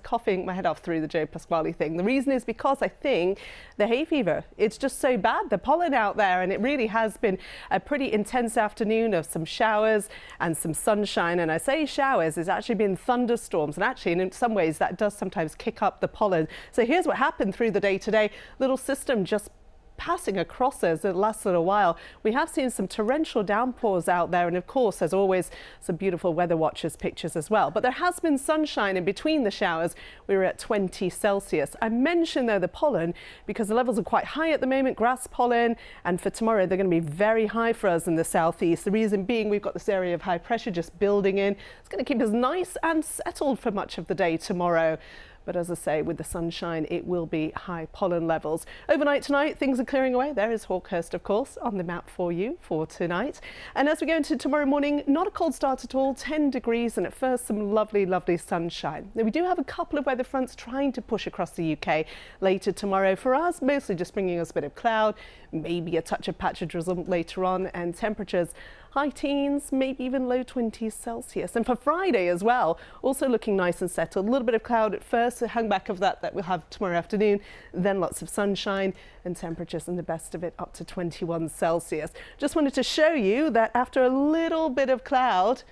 coughing my head off through the Joe Pasquale thing. The reason is because I think the hay fever, it's just so bad, the pollen out there, and it really has been a pretty intense afternoon of some showers and some sunshine. And I say showers, it's actually been thunderstorms, and actually in some ways that does sometimes kick up the pollen. So here's what happened through the day today. Little system just passing across us the last little while. We have seen some torrential downpours out there, and of course, as always, some beautiful weather watchers pictures as well. But there has been sunshine in between the showers. We were at 20 Celsius. I mentioned though the pollen because the levels are quite high at the moment, grass pollen, and for tomorrow they're going to be very high for us in the southeast. The reason being we've got this area of high pressure just building in. It's going to keep us nice and settled for much of the day tomorrow. But as I say, with the sunshine, it will be high pollen levels. Overnight tonight, things are clearing away. There is Hawkhurst, of course, on the map for you for tonight. And as we go into tomorrow morning, not a cold start at all, 10 degrees, and at first some lovely, lovely sunshine. Now, we do have a couple of weather fronts trying to push across the UK later tomorrow. For us, mostly just bringing us a bit of cloud, maybe a touch of patch of drizzle later on, and temperatures high teens, maybe even low 20s Celsius. And for Friday as well, also looking nice and settled. A little bit of cloud at first, a hang back of that we'll have tomorrow afternoon, then lots of sunshine and temperatures, and the best of it up to 21 Celsius. Just wanted to show you that after a little bit of cloud,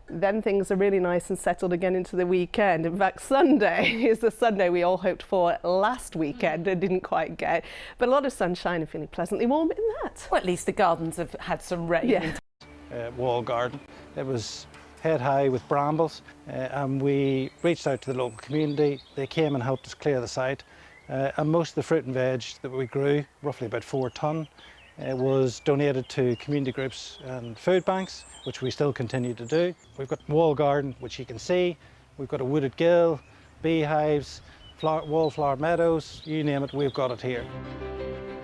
then things are really nice and settled again into the weekend. In fact, Sunday is the Sunday we all hoped for last weekend and didn't quite get. But a lot of sunshine and feeling pleasantly warm in that. Well, at least the gardens have had some rain. Yeah. Wall garden. It was head high with brambles, and we reached out to the local community. They came and helped us clear the site, and most of the fruit and veg that we grew, roughly about 4 tonne, was donated to community groups and food banks, which we still continue to do. We've got wall garden, which you can see. We've got a wooded gill, beehives, wallflower meadows, you name it, we've got it here.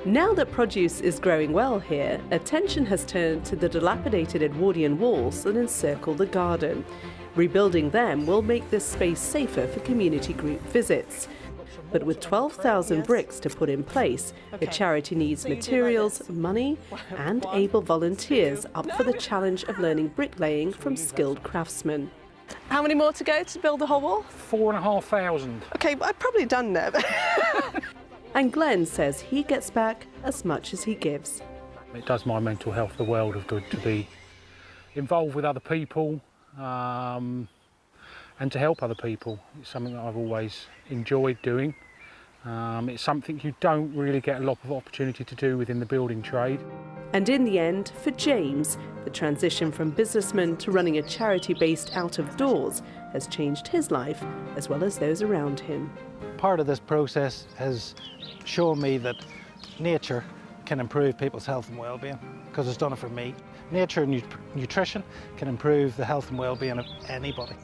Now that produce is growing well here, attention has turned to the dilapidated Edwardian walls that encircle the garden. Rebuilding them will make this space safer for community group visits. But with 12,000 bricks to put in place, the charity needs materials, money and able volunteers up for the challenge of learning bricklaying from skilled craftsmen. How many more to go to build the whole wall? 4,500. Okay, I've probably done that. And Glenn says he gets back as much as he gives. It does my mental health the world of good to be involved with other people and to help other people. It's something that I've always enjoyed doing. It's something you don't really get a lot of opportunity to do within the building trade. And in the end, for James, the transition from businessman to running a charity based out of doors has changed his life as well as those around him. Part of this process has shown me that nature can improve people's health and well-being, because it's done it for me. Nature and nutrition can improve the health and well-being of anybody.